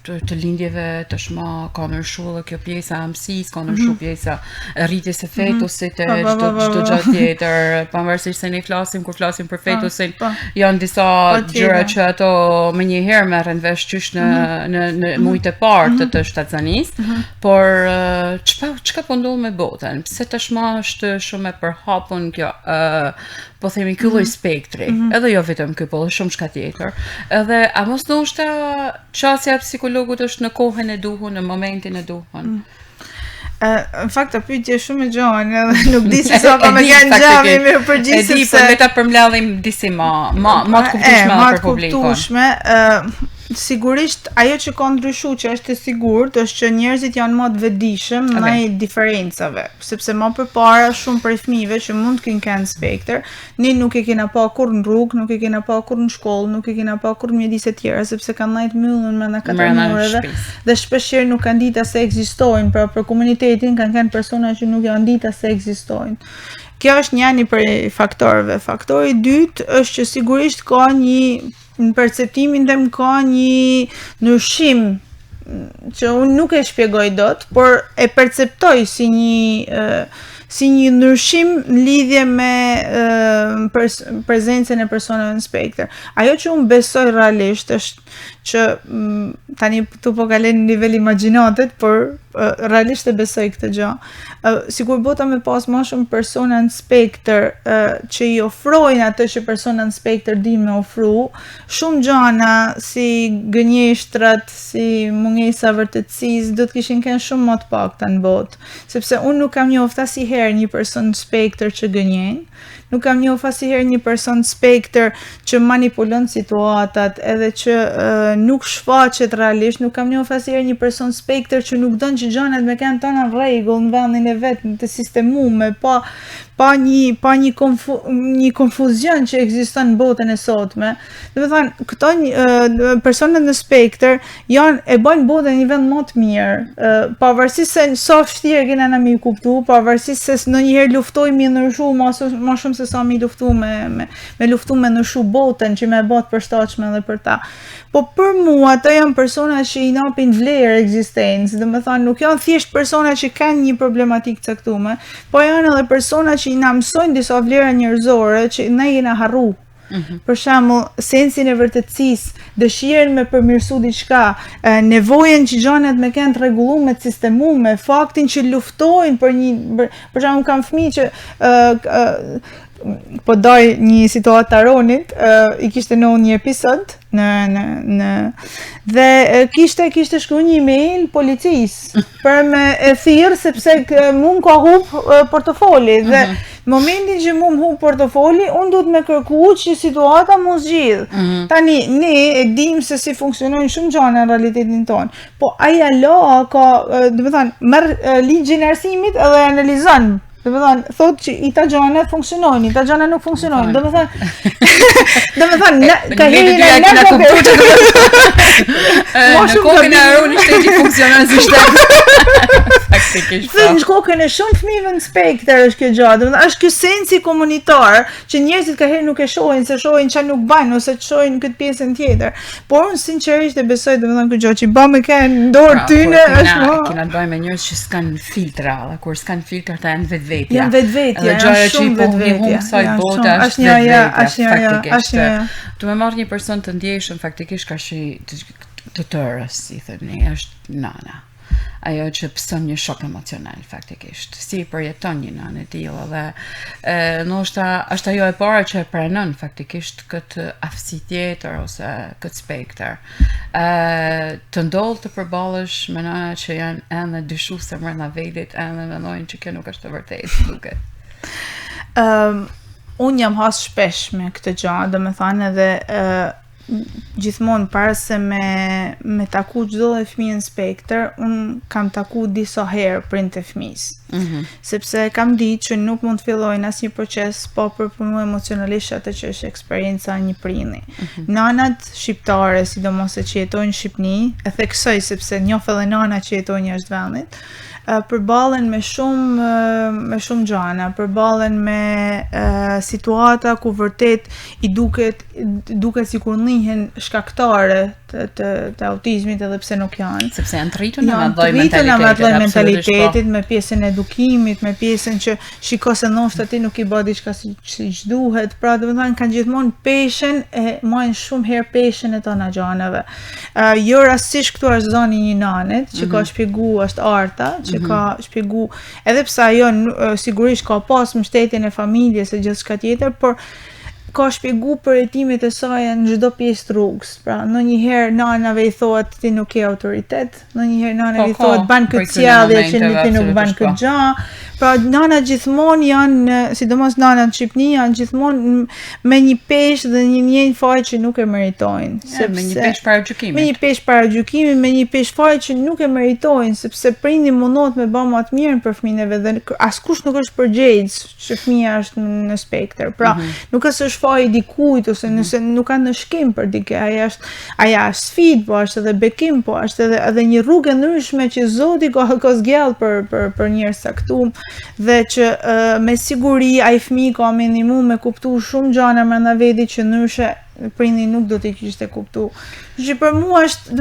të lindjeve tashmë, ka ndryshuar kjo pjesa e mësisë, ka ndryshuar pjesa e rritjes së fetusit, çdo gjë tjetër, pavarësisht se ne kur flasim për fetusin, janë disa gjëra që ato menjëherë merren vesh qysh në mujt e parë të shtatzanisë, por çka po ndodh me botën? Pse tashmë është shumë e përhapur kjo po themi ky lloj spektri, edhe jo vetëm ky, po shumë shka tjetër. Edhe a mos ndoshta çësia e psikologut është në kohën e duhur, në momentin e duhur? Në fakt, pyetje shumë e gjanë, edhe nuk di se sa ka me janë gjami me përgjithë sepse... E di, për le ta përmbledhim disi ma të kuptueshme për publikun. Sigurisht, ajo që ka ndryshu që është e sigurt është që njerëzit janë më të vetëdijshëm ndaj diferencave, sepse më përpara shumë prej fëmijëve që mund të kenë inspektor, ne nuk e kena pa kur në rrugë, nuk e kena pa kur në shkollë, nuk e kena pa kur në mjedis e tjera, sepse kanë ndajt mbyllur me 4 mureve dhe shpeshherë nuk kanë ditë se ekzistojnë, pra për komunitetin kanë persona që nuk janë ditë se ekzistojnë. Kjo është një prej faktorëve. Faktori i dytë është që sigurisht ka në perceptimin tem ka një ndryshim që unë nuk e shpjegoj dot, por e perceptoj si një ndryshim në lidhje me prezencën e personave inspektor. Ajo që unë besoj realisht është që tani tu po kalen në nivel imagjinatet, por realisht e besoj këtë gjë. Sigur bota me pas më shumë persona inspektor që i ofrojnë atë që persona inspektor din me ofru, shumë gjëna si gënjeshtrat, si mungesa vërtetësisë, do të kishin kënë shumë më të pakta në botë, sepse unë nuk kam njoft asnjëherë një person inspektor që gënjen, nuk kam njoft asnjëherë një person inspektor që manipulon situatat, edhe që nuk shfaqet realisht, nuk kam njoft asnjëherë një person inspektor që nuk don që gjërat me kanë tona rregull në vendin e vet, në të sistemuar, pa një konfuzion që ekziston në botën e sotme. Do të thënë, këto personat në spektër e bëjnë botën një vend më të mirë, pavarësisht se sa vështirë kena na mi kuptu, pavarësisht se ndonjëherë luftojmë me ndryshu më shumë se sa mi luftu me ndryshu botën që më e bot përshtatshme edhe për ta. Po për mua ato janë persona që i napin vlerë ekzistencë, do të thënë nuk janë thjesht persona që kanë një problematikë caktuar, po janë edhe persona që i na mësojnë disa vlera njerëzore që ne jena harru. Për shembull, sensin e vërtetësisë, dëshirën me përmirësu diçka, nevojën që gjanat me kanë të rregulluar, të sistemuar, faktin që luftojnë për shembull kam fëmijë që po doj një situatë Taronit, i kishte në një episod dhe kishte shkruar një email policisë për me e thirrë sepse mund ka hub portofoli dhe në momentin që mund hub portofoli, unë duhet me kërku që situata mos zgjidh. Tani ne e dim se si funksionojnë shumë gjëra në realitetin tonë. Po aja ka, do të thënë, merr ligjin e arsimit edhe analizon. Do të thënë, thotë që i ta gjana funksionojnë, i ta gjana nuk funksionojnë. Do të thënë, ka heri në në kokën e Aronit shteti funksionon si shtet. Faktikisht. Në kokën e shumë fëmijëve në spektër është kjo gjë. Do të thënë, është ky sensi komunitar që njerëzit ka herë nuk e shohin, se shohin çfarë nuk bajnë ose shohin këtë pjesën tjetër. Por unë sinqerisht e besoj, do të thënë, kjo gjë që bë me kanë dorë tyne është më. Kena të bëjmë me njerëz që s'kan filtra, kur s'kan filtra ta janë vetvetja. Janë vetvetja, janë shumë vetvetja. Faktikisht. Tu më marr një person të ndjeshëm faktikisht ka shi të tërës, si thëni, është nana. Ajo që pëson një shok emocional faktikisht. Si përjeton një nanë e tillë dhe ndoshta është ajo e para që e pranon faktikisht këtë aftësi tjetër ose këtë spektër. Të ndodh të përballesh me nëna që janë ende dyshuese brenda vetit, ende mendojnë që kjo nuk është e vërtetë, duket. Unë jam has shpesh me këtë gjë, domethënë edhe gjithmonë para se me taku çdo lloj fëmijë në spektër, unë kam taku disa herë prind të fëmisë. Sepse kam ditë që nuk mund të fillojnë asnjë proces pa përpunuar emocionalisht atë që është eksperjenca e një prindi. Nanat shqiptare, sidomos që jetojnë në Shqipëni, e theksoj sepse njoh edhe nana që jetojnë jashtë vendit, përballen me shumë gjëra, përballen me situata ku vërtet i duket sikur njihen shkaktare të autizmit edhe pse nuk janë. Sepse janë të rritur në atë lloj mentalitetit, me pjesën e edukimit, me pjesën që shiko se ndoshta ti nuk i bë diçka siç duhet, pra domethënë kanë gjithmonë peshën e marrin shumë herë peshën e tona gjanave. Jo rastësisht këtu është zoni një nanet që ka shpjeguar, është Arta, që ka shpjeguar, edhe pse ajo sigurisht ka pas mbështetjen e familjes e gjithçka tjetër, por ka shpjegu për jetimet e saj në çdo pjesë të rrugës. Pra, ndonjëherë nanave i thohet ti nuk ke autoritet, ndonjëherë nanave i thohet ban këtë sjellje që ti nuk ban këtë gjë. Pra, nana gjithmonë janë, sidomos nana në Shqipëni, janë gjithmonë me një peshë dhe një faj që nuk e meritojnë. Me një peshë para gjykimit. Me një peshë para gjykimit, me një peshë faj që nuk e meritojnë, sepse prindi mundohet me bë më të mirën për fëmijëve dhe askush nuk është përgjegjës që fëmia është në spektër. Pra, nuk është faj i dikujt ose nëse nuk ka ndëshkim për dikë, aja është sfidë, po është edhe bekim, po është edhe një rrugë e ndryshme që Zoti ka zgjell për njerëz saktum. Dhe që me siguri ai fëmijë ka minimu me kuptu shumë gjëra brenda vetit që ndryshe prindi nuk do t'i kishte kuptu. Që për mua është,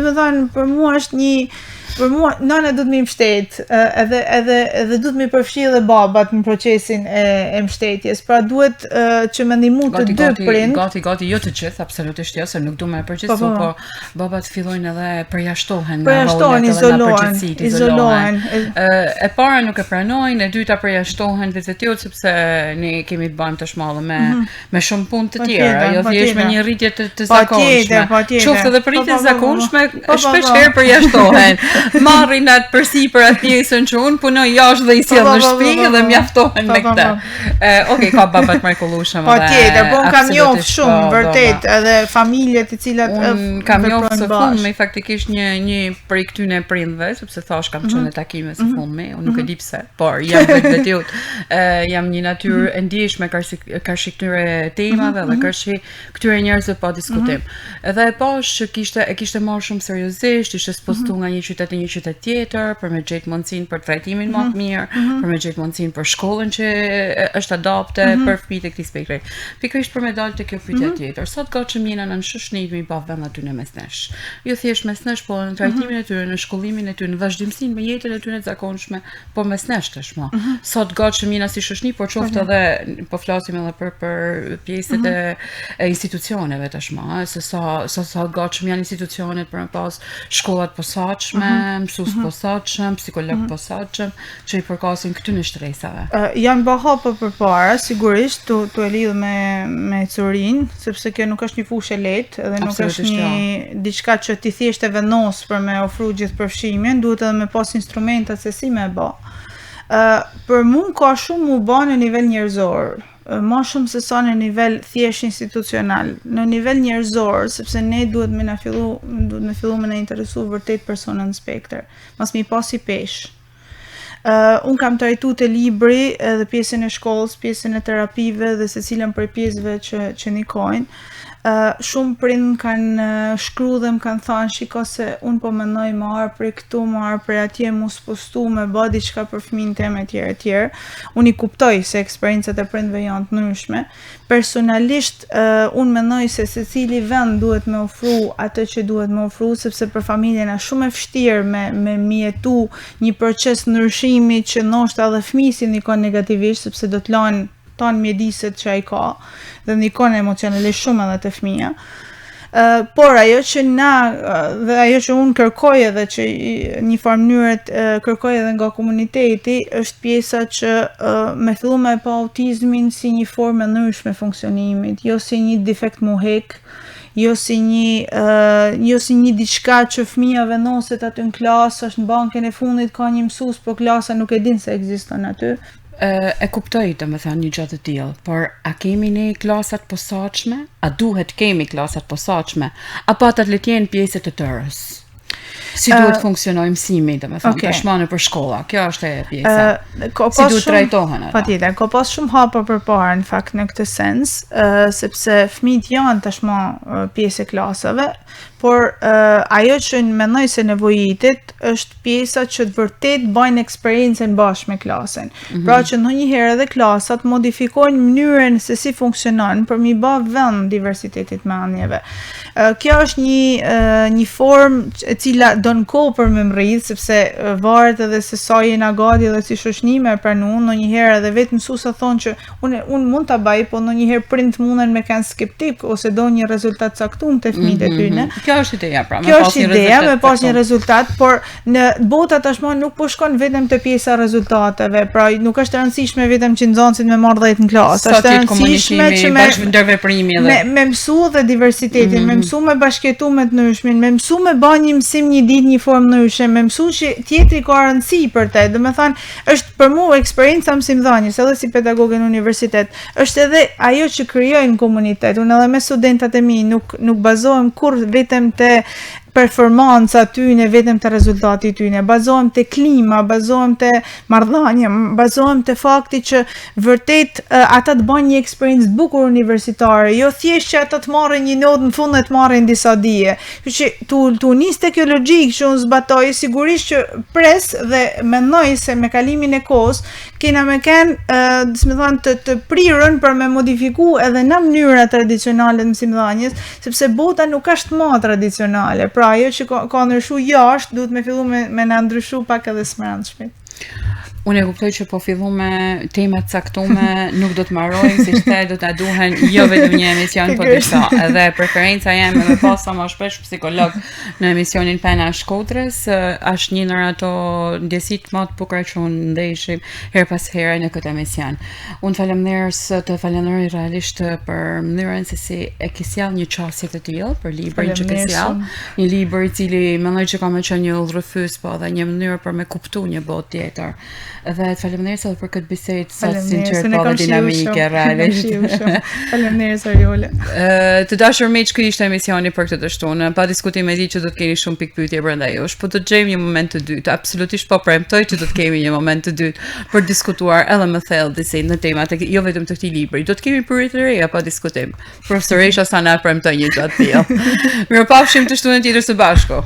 për mua nana do të më mbështet, edhe do të më përfshi dhe babat në procesin e mbështetjes. Pra duhet që më ndihmu të dy prind. Gati jo të gjithë, absolutisht jo, se nuk duam të përgjithësu, po babat fillojnë edhe përjashtohen në rolet edhe në përgjithësitë, izolohen. E para nuk e pranojnë, e dyta përjashtohen vetëtjot sepse ne kemi të bëjmë të shmallë me shumë punë të tjera, jo thjesht me një rritje të zakonshme. Qoftë edhe për rritje të zakonshme, shpesh herë përjashtohen. marrin atë përsipër atë pjesën që unë punoj jashtë dhe i sjell në shtëpi dhe mjaftohen me këtë. Okej, ka babat mrekullueshëm edhe. Patjetër, po kam njohur shumë vërtet edhe familje të cilat kam njohur së fundmi faktikisht një prej këtyne prindve, sepse thash kam qenë në takime së fundmi, unë nuk e di pse, por jam vetvetiu. Jam një natyrë e ndjeshme karshi këtyre temave dhe karshi këtyre njerëzve pa diskutim. Edhe e pash që kishte marrë shumë seriozisht, ishte spostu nga një qytet e një qytet tjetër, për me gjetë mundësinë për trajtimin më të mirë, për me gjetë mundësinë për shkollën që është adapte për fëmijët e këtij spektri. Pikërisht për me dalë te kjo pyetje tjetër. Sot që jena në shoqëni i pa vend aty në mesnesh. Jo thjesht mesnesh, po në trajtimin e tyre, në shkollimin e tyre, në vazhdimsinë me jetën e tyre të zakonshme, po mesnesh tashmë. Sot që jena si shoqëni, por qoftë edhe po flasim edhe për pjesët e institucioneve tashmë, se sa që janë institucionet për me pas shkollat posaçme, mësues posaçëm, psikolog posaçëm, që i përkasin këtyre shtresave. Janë baha përpara, sigurisht tu e lidh me curin, sepse kjo nuk është një fushë lehtë, edhe nuk është një diçka që ti thjesht e vendos për me ofru gjithë përfshimin, duhet edhe me pas instrumentat se si me bë. Për mua ka shumë u bë në nivel njerëzor, më shumë se sa në nivel thjesht institucional. Në nivel njerëzor, sepse ne duhet me fillu me na interesu vërtet persona në spektër, mas mi pas i pesh. Unë kam trajtu të libri edhe pjesën e shkollës, pjesën e terapive dhe se cilën prej pjesëve që nikojnë. Shumë prind kanë shkruar dhe më kanë thënë shiko se unë po mendoj më arë për këtu, më arë për atje, mu spostu me bë diçka për fëmijën tim etj. Unë i kuptoj se eksperiencat e prindve janë të ndryshme. Personalisht unë mendoj se secili vend duhet me ofru atë që duhet me ofru, sepse për familjen është shumë e vështirë me mjetu një proces ndryshimi që ndoshta edhe fëmijë si ndikon negativisht, sepse do të lanë tonë mjediset që ai ka dhe ndikon emocionalisht shumë edhe te fëmia. Por ajo që dhe ajo që unë kërkoj edhe që një farë mënyrë kërkoj edhe nga komuniteti është pjesa që me fillu me pa autizmin si një formë ndryshme funksionimit, jo si një defekt muhek, jo si një diçka që fëmia vendoset aty në klasë, është në bankën e fundit ka një mësues, por klasa nuk e din se ekziston aty. E kuptoj domethënë një gjë të tillë, por a kemi ne klasat posaçme? A duhet kemi klasat posaçme? Apo ata le të jenë pjesë të tërës? Si duhet funksionojë mësimi, domethënë, tashmë nëpër shkolla. Kjo është e pjesa. Si duhet trajtohen ata? Patjetër, ka pas shumë hapa përpara në fakt në këtë sens, sepse fëmijët janë tashmë pjesë e klasave, por ajo që mendoj se nevojitet është pjesa që të vërtet bajnë eksperiencën bashkë me klasën. Pra që ndonjëherë edhe klasat modifikojnë mënyrën se si funksionon për mi bë vend diversitetit me anjeve. Kjo është një formë e cila don kohë për me mrrit, sepse varet edhe se sa jena gati dhe si shoqëni me pranu. Ndonjëherë edhe vetë mësuesat thonë që unë mund ta baj, po ndonjëherë prind munden me kanë skeptik ose do një rezultat caktuar te fëmijët e tyre. Kjo është ideja, pra, kjo është ideja me pas një rezultat, por në bota tashmë nuk po shkon vetëm te pjesa e rezultateve, pra nuk është e rëndësishme vetëm që nxënësit me marrë 10 në klasë, është e rëndësishme që me mësu dhe diversitetin, me mësu me bashkëtu me të ndryshmin, me mësu me bë një mësim një ditë një formë ndryshe, me mësu që tjetri ka rëndësi për te. Do të thënë, është për mua eksperjenca mësimdhënies, edhe si pedagoge në universitet, është edhe ajo që krijojnë komunitet. Unë edhe me studentat e mi nuk bazohem kur vetëm te performanca tyne, vetëm të rezultati tyne, bazohem të klima, bazohem të marrëdhënie, bazohem të fakti që vërtet ata të bajnë një eksperiencë të bukur universitare, jo thjesht që ata të marrin një notë në fund e të marrin disa dije. Që tu nis te kjo logjik që unë zbatoj, sigurisht që pres dhe mendoj se me kalimin e kohës kena me të prirën për me modifiku edhe në mënyra tradicionale të mësimdhënies, sepse bota nuk është më tradicionale. Pra ajo që ka ndryshu jashtë, duhet me fillu me na ndryshu pak edhe së mbrëmshmit. Unë e kuptoj që po fillu me temat caktume, nuk do të mbarojmë, si shte do të duhen jo vetëm një emision, po disa. Edhe preferenca jam edhe pasa më shpesh psikolog në emisionin Pena e Shkodrës, është një ndër ato ndjesit më të bukura që unë ndeshim her pas here në këtë emision. Unë faleminderes të falenderoj realisht për mënyrën se si e ke sjell një çështje të tillë, për librin që ke sjell, një libër i cili mendoj që ka më qenë një udhëfys, po edhe një mënyrë për me kuptu një botë tjetër. Dhe të faleminderes edhe për këtë bisedë sa sinqert po dhe dinamike realisht. Faleminderes Ariole. Të dashur miq, ky ishte emisioni për këtë të shtunë. Pa diskutim e di që do të keni shumë pikë pyetje brenda jush, po do të gjejmë një moment të dytë. Absolutisht po premtoj që do të kemi një moment të dytë për të diskutuar edhe më thellë disi në temat jo vetëm të këtij libri. Do të kemi pyetje të reja pa diskutim. Profesoresha sa na premtoi një gjë të tillë. Mirupafshim të shtunën tjetër së bashku.